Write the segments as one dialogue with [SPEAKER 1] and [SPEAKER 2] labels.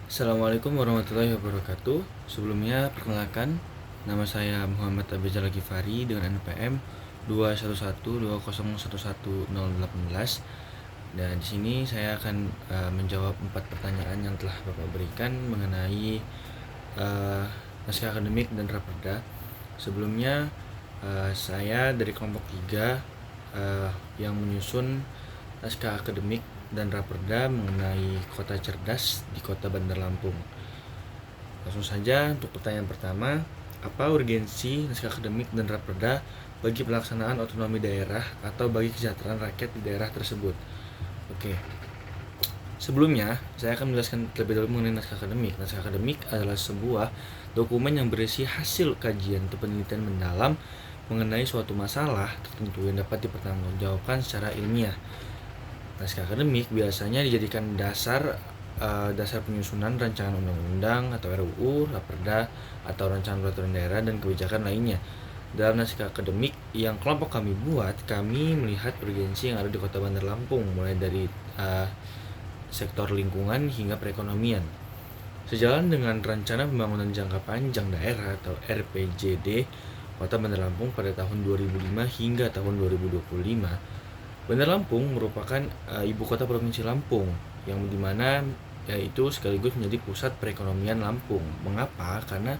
[SPEAKER 1] Assalamualaikum warahmatullahi wabarakatuh. Sebelumnya perkenalkan, nama saya Muhammad Abizal Ghifari dengan NPM 211201108. Dan di sini saya akan menjawab 4 pertanyaan yang telah Bapak berikan mengenai naskah akademik dan raperda. Sebelumnya saya dari kelompok 3 yang menyusun naskah akademik dan raperda mengenai kota cerdas di kota Bandar Lampung. Langsung saja untuk pertanyaan pertama, apa urgensi naskah akademik dan raperda bagi pelaksanaan otonomi daerah atau bagi kesejahteraan rakyat di daerah tersebut? Oke. Sebelumnya, saya akan menjelaskan terlebih dahulu mengenai naskah akademik. Naskah akademik adalah sebuah dokumen yang berisi hasil kajian atau penelitian mendalam mengenai suatu masalah tertentu yang dapat dipertanggungjawabkan secara ilmiah. Naskah akademik biasanya dijadikan dasar penyusunan rancangan undang-undang atau RUU, raperda, atau rancangan peraturan daerah dan kebijakan lainnya. Dalam naskah akademik yang kelompok kami buat, kami melihat urgensi yang ada di Kota Bandar Lampung, mulai dari sektor lingkungan hingga perekonomian. Sejalan dengan Rencana Pembangunan Jangka Panjang Daerah atau RPJD Kota Bandar Lampung pada tahun 2005 hingga tahun 2025, Bandar Lampung merupakan ibu kota provinsi Lampung, yang dimana yaitu sekaligus menjadi pusat perekonomian Lampung. Mengapa? Karena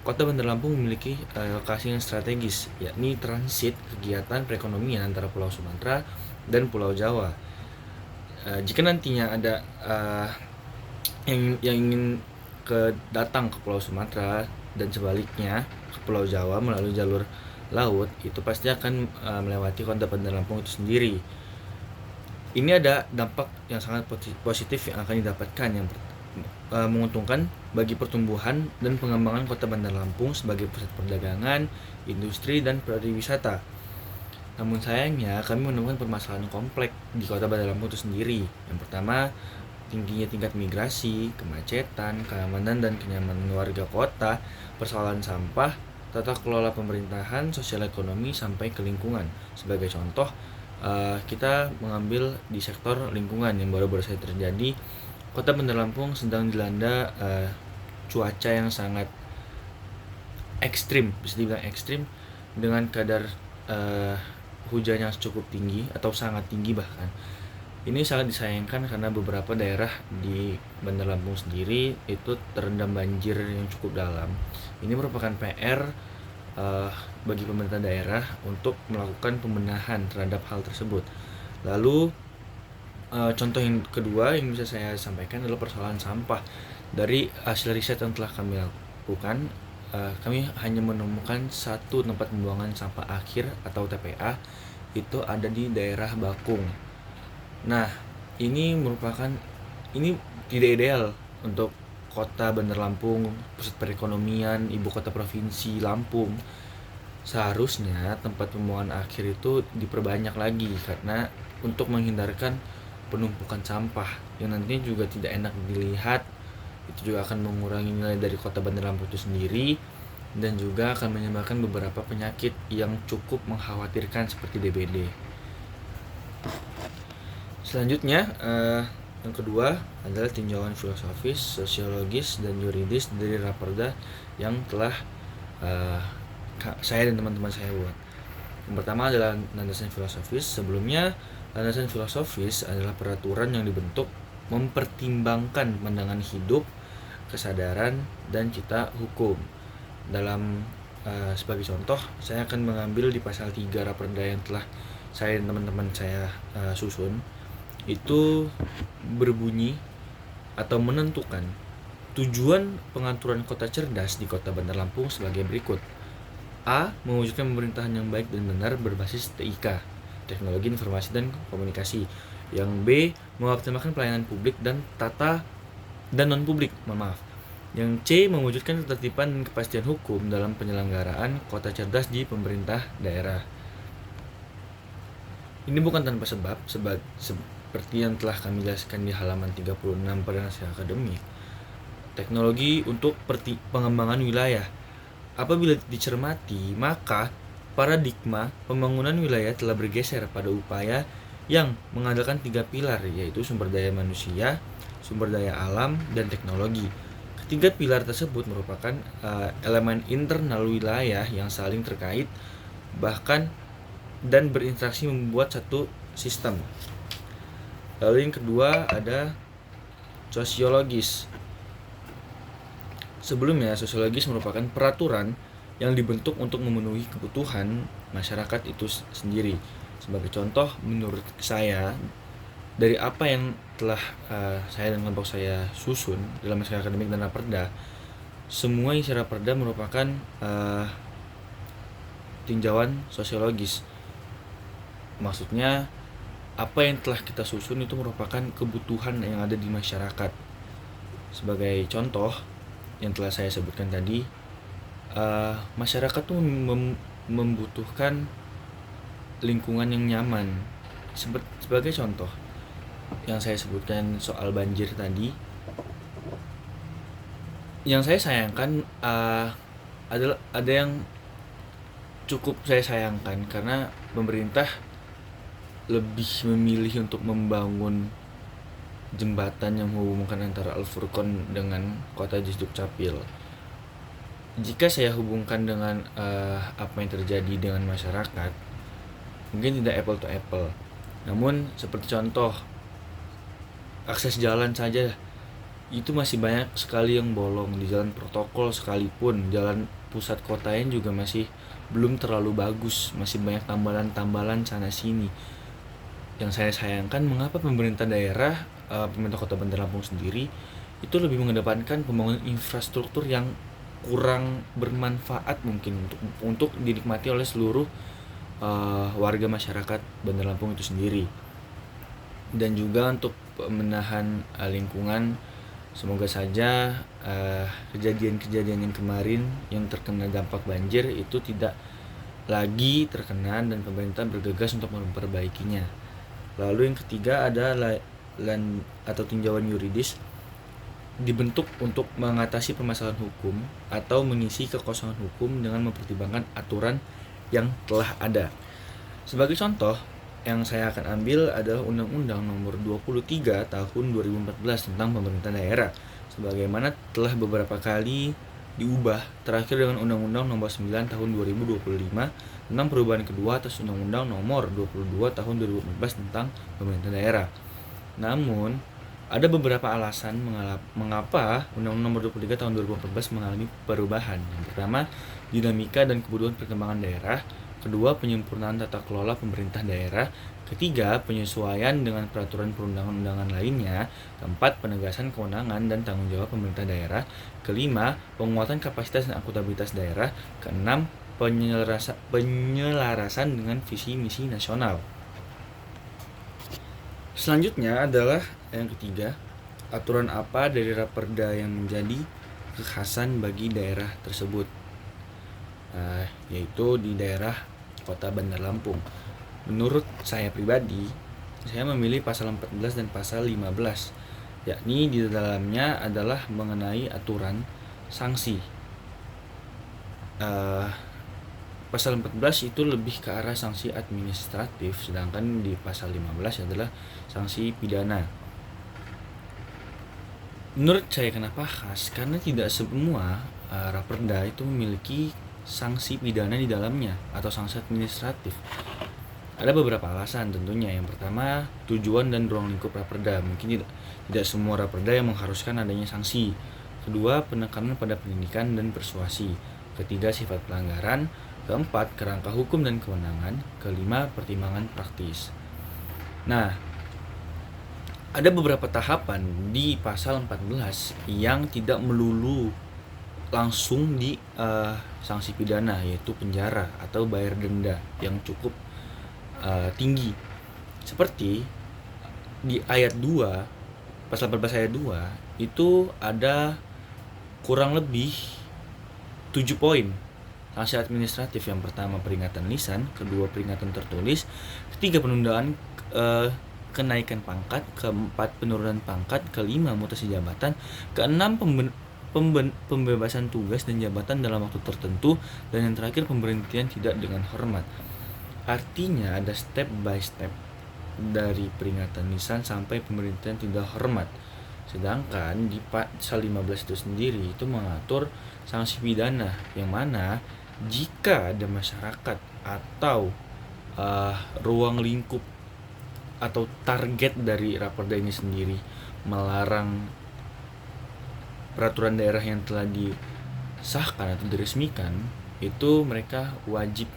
[SPEAKER 1] kota Bandar Lampung memiliki lokasi yang strategis, yakni transit kegiatan perekonomian antara Pulau Sumatera dan Pulau Jawa. Jika nantinya ada yang ingin datang ke Pulau Sumatera dan sebaliknya ke Pulau Jawa melalui jalur laut, itu pasti akan melewati kota Bandar Lampung itu sendiri. Ini ada dampak yang sangat positif yang akan didapatkan, yang menguntungkan bagi pertumbuhan dan pengembangan kota Bandar Lampung sebagai pusat perdagangan, industri, dan pariwisata. Namun sayangnya kami menemukan permasalahan kompleks di kota Bandar Lampung itu sendiri. Yang pertama, tingginya tingkat migrasi, kemacetan, keamanan dan kenyamanan warga kota, persoalan sampah, tata kelola pemerintahan, sosial ekonomi, sampai ke lingkungan. Sebagai contoh, kita mengambil di sektor lingkungan yang baru-baru saja terjadi. Kota Bandar Lampung sedang dilanda cuaca yang sangat ekstrim, bisa dibilang ekstrim, dengan kadar hujan yang cukup tinggi atau sangat tinggi bahkan. Ini sangat disayangkan karena beberapa daerah di Bandar Lampung sendiri itu terendam banjir yang cukup dalam. Ini merupakan PR bagi pemerintah daerah untuk melakukan pembenahan terhadap hal tersebut. Lalu contoh yang kedua yang bisa saya sampaikan adalah persoalan sampah. Dari hasil riset yang telah kami lakukan, kami hanya menemukan satu tempat pembuangan sampah akhir atau TPA, itu ada di daerah Bakung. Nah, ini tidak ideal untuk kota Bandar Lampung, pusat perekonomian, ibu kota provinsi Lampung. Seharusnya tempat pembuangan akhir itu diperbanyak lagi, karena untuk menghindarkan penumpukan sampah yang nantinya juga tidak enak dilihat. Itu juga akan mengurangi nilai dari kota Bandar Lampung itu sendiri, dan juga akan menyebabkan beberapa penyakit yang cukup mengkhawatirkan seperti DBD. Selanjutnya, yang kedua adalah tinjauan filosofis, sosiologis, dan yuridis dari raperda yang telah saya dan teman-teman saya buat. Yang pertama adalah landasan filosofis. Sebelumnya, landasan filosofis adalah peraturan yang dibentuk mempertimbangkan pandangan hidup, kesadaran, dan cita hukum. Dalam sebagai contoh, saya akan mengambil di pasal 3 raperda yang telah saya dan teman-teman saya susun. Itu berbunyi atau menentukan tujuan pengaturan kota cerdas di kota Bandar Lampung sebagai berikut. A. Mewujudkan pemerintahan yang baik dan benar berbasis TIK, teknologi informasi dan komunikasi. Yang B. Mengoptimalkan pelayanan publik dan non-publik. Yang C. Mewujudkan ketertiban dan kepastian hukum dalam penyelenggaraan kota cerdas di pemerintah daerah. Ini bukan tanpa sebab, seperti yang telah kami jelaskan di halaman 36 pada naskah akademik. Teknologi untuk pengembangan wilayah. Apabila dicermati, maka paradigma pembangunan wilayah telah bergeser pada upaya yang mengandalkan 3 pilar, yaitu sumber daya manusia, sumber daya alam, dan teknologi. Ketiga pilar tersebut merupakan elemen internal wilayah yang saling terkait, bahkan dan berinteraksi membuat satu sistem. Lalu yang kedua ada sosiologis. Sebelumnya, sosiologis merupakan peraturan yang dibentuk untuk memenuhi kebutuhan masyarakat itu sendiri. Sebagai contoh, menurut saya, dari apa yang telah saya dan kelompok saya susun dalam naskah akademik dan raperda, semua isi raperda merupakan tinjauan sosiologis. Maksudnya, apa yang telah kita susun itu merupakan kebutuhan yang ada di masyarakat. Sebagai contoh yang telah saya sebutkan tadi, masyarakat tuh membutuhkan lingkungan yang nyaman. Sebagai contoh yang saya sebutkan soal banjir tadi, yang saya sayangkan ada yang cukup saya sayangkan karena pemerintah lebih memilih untuk membangun jembatan yang menghubungkan antara Al-Furqon dengan kota Dukcapil. Jika saya hubungkan dengan apa yang terjadi dengan masyarakat, mungkin tidak apple to apple. Namun seperti contoh, akses jalan saja itu masih banyak sekali yang bolong. Di jalan protokol sekalipun, jalan pusat kotanya juga masih belum terlalu bagus, masih banyak tambalan-tambalan sana sini. Yang saya sayangkan, mengapa pemerintah daerah, pemerintah Kota Bandar Lampung sendiri itu lebih mengedepankan pembangunan infrastruktur yang kurang bermanfaat mungkin untuk dinikmati oleh seluruh warga masyarakat Bandar Lampung itu sendiri. Dan juga untuk menahan lingkungan, semoga saja kejadian-kejadian yang kemarin yang terkena dampak banjir itu tidak lagi terkena dan pemerintah bergegas untuk memperbaikinya. Lalu yang ketiga ada land atau tinjauan yuridis, dibentuk untuk mengatasi permasalahan hukum atau mengisi kekosongan hukum dengan mempertimbangkan aturan yang telah ada. Sebagai contoh yang saya akan ambil adalah Undang-Undang Nomor 23 Tahun 2014 tentang Pemerintah Daerah, sebagaimana telah beberapa kali diubah, terakhir dengan Undang-Undang Nomor 9 Tahun 2025 tentang perubahan kedua atas Undang-Undang Nomor 22 Tahun 2014 tentang Pemerintah Daerah. Namun, ada beberapa alasan mengapa Undang-Undang Nomor 23 Tahun 2014 mengalami perubahan. Yang pertama, dinamika dan kebutuhan perkembangan daerah. Kedua, penyempurnaan tata kelola pemerintah daerah. Ketiga, penyesuaian dengan peraturan perundang-undangan lainnya. Keempat, penegasan kewenangan dan tanggung jawab pemerintah daerah. Kelima, penguatan kapasitas dan akuntabilitas daerah. Keenam, penyelarasan dengan visi misi nasional. Selanjutnya adalah yang ketiga, aturan apa dari raperda yang menjadi kekhasan bagi daerah tersebut, yaitu di daerah Kota Bandar Lampung. Menurut saya pribadi, saya memilih pasal 14 dan pasal 15, yakni di dalamnya adalah mengenai aturan sanksi. Pasal 14 itu lebih ke arah sanksi administratif, sedangkan di pasal 15 adalah sanksi pidana. Menurut saya kenapa khas? Karena tidak semua raperda itu memiliki sanksi pidana di dalamnya atau sanksi administratif. Ada beberapa alasan tentunya. Yang pertama, tujuan dan ruang lingkup raperda. Mungkin tidak semua raperda yang mengharuskan adanya sanksi. Kedua, penekanan pada pendidikan dan persuasi. Ketiga, sifat pelanggaran. Keempat, kerangka hukum dan kewenangan. Kelima, pertimbangan praktis. Nah, ada beberapa tahapan di pasal 14 yang tidak melulu langsung di sanksi pidana, yaitu penjara atau bayar denda yang cukup tinggi. Seperti di ayat 2, pasal 14 ayat 2 itu ada kurang lebih 7 poin sanksi administratif. Yang pertama peringatan lisan, kedua peringatan tertulis, ketiga penundaan kenaikan pangkat, keempat penurunan pangkat, kelima mutasi jabatan, keenam pembebasan tugas dan jabatan dalam waktu tertentu, dan yang terakhir pemberhentian tidak dengan hormat. Artinya ada step by step dari peringatan lisan sampai pemberhentian tidak hormat. Sedangkan di pasal 15 itu sendiri itu mengatur sanksi pidana, yang mana jika ada masyarakat atau ruang lingkup atau target dari Raperda ini sendiri melarang peraturan daerah yang telah disahkan atau diresmikan, itu mereka wajib,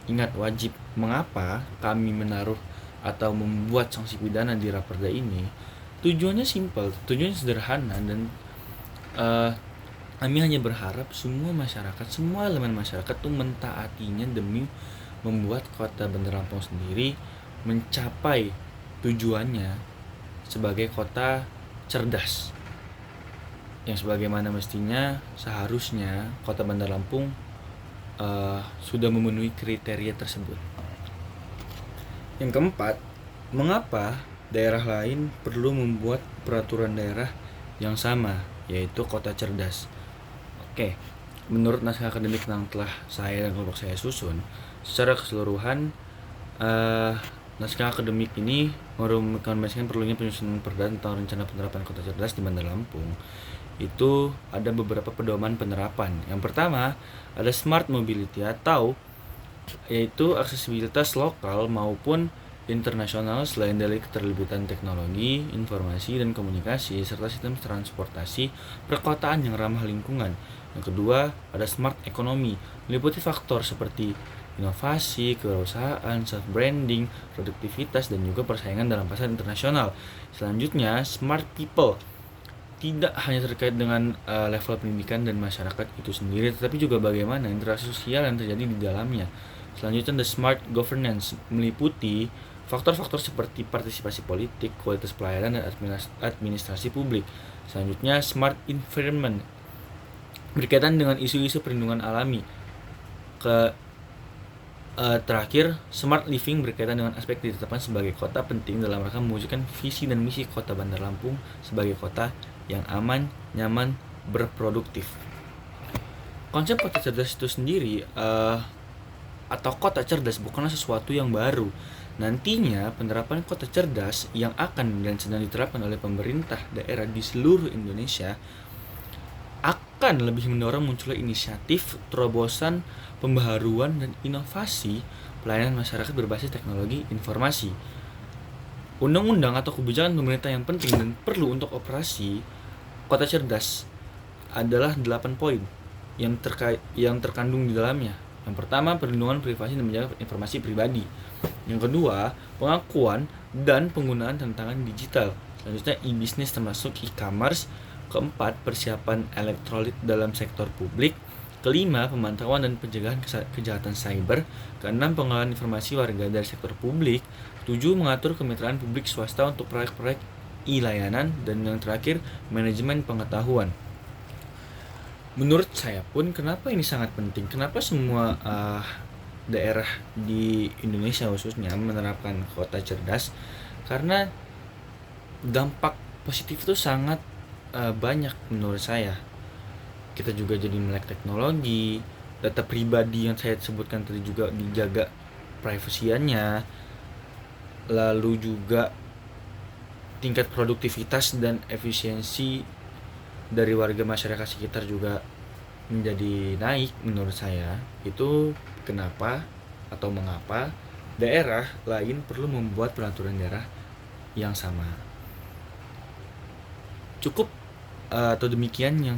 [SPEAKER 1] ingat wajib. Mengapa kami menaruh atau membuat sanksi pidana di Raperda ini? Tujuannya simpel, tujuannya sederhana, dan kami hanya berharap semua masyarakat, semua elemen masyarakat tuh mentaatinya demi membuat kota Bandar Lampung sendiri mencapai tujuannya sebagai kota cerdas, yang sebagaimana mestinya seharusnya kota Bandar Lampung sudah memenuhi kriteria tersebut. Yang keempat, mengapa daerah lain perlu membuat peraturan daerah yang sama, yaitu kota cerdas? Oke, menurut naskah akademik yang telah saya dan kelompok saya susun, secara keseluruhan naskah akademik ini merekomendasikan perlunya penyusunan perda tentang rencana penerapan kota cerdas di Bandar Lampung. Itu ada beberapa pedoman penerapan. Yang pertama, ada smart mobility, atau yaitu aksesibilitas lokal maupun internasional selain dari keterlibatan teknologi, informasi, dan komunikasi, serta sistem transportasi perkotaan yang ramah lingkungan. Yang kedua, ada smart economy, meliputi faktor seperti inovasi, kewirausahaan, self-branding, produktivitas, dan juga persaingan dalam pasar internasional. Selanjutnya, smart people, tidak hanya terkait dengan level pendidikan dan masyarakat itu sendiri, tetapi juga bagaimana interaksi sosial yang terjadi di dalamnya. Selanjutnya, the smart governance, meliputi faktor-faktor seperti partisipasi politik, kualitas pelayanan, dan administrasi publik. Selanjutnya, smart environment, berkaitan dengan isu-isu perlindungan alami. Terakhir, smart living, berkaitan dengan aspek ditetapkan sebagai kota penting dalam rangka mewujudkan visi dan misi kota Bandar Lampung sebagai kota yang aman, nyaman, berproduktif. Konsep kota cerdas itu sendiri atau kota cerdas bukanlah sesuatu yang baru. Nantinya penerapan kota cerdas yang akan dan sedang diterapkan oleh pemerintah daerah di seluruh Indonesia akan lebih mendorong munculnya inisiatif, terobosan, pembaharuan, dan inovasi pelayanan masyarakat berbasis teknologi informasi. Undang-undang atau kebijakan pemerintah yang penting dan perlu untuk operasi kota cerdas adalah 8 poin yang terkandung di dalamnya. Yang pertama, perlindungan privasi dan menjaga informasi pribadi. Yang kedua, pengakuan dan penggunaan tantangan digital. Selanjutnya, e-business termasuk e-commerce. Keempat, persiapan elektronik dalam sektor publik. Kelima, pemantauan dan pencegahan kejahatan cyber. Keenam, pengelolaan informasi warga dari sektor publik. 7, mengatur kemitraan publik swasta untuk proyek-proyek e-layanan. Dan yang terakhir, manajemen pengetahuan. Menurut saya pun, kenapa ini sangat penting? Kenapa semua daerah di Indonesia khususnya menerapkan kota cerdas? Karena dampak positif itu sangat banyak menurut saya. Kita juga jadi melek teknologi, data pribadi yang saya sebutkan tadi juga dijaga privasiannya, lalu juga tingkat produktivitas dan efisiensi dari warga masyarakat sekitar juga menjadi naik menurut saya. Itu kenapa atau mengapa daerah lain perlu membuat peraturan daerah yang sama. Cukup atau demikian yang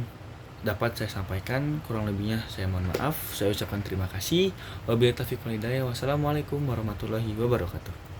[SPEAKER 1] dapat saya sampaikan. Kurang lebihnya saya mohon maaf. Saya ucapkan terima kasih. Wabillahi taufiq wal hidayah. Wassalamualaikum warahmatullahi wabarakatuh.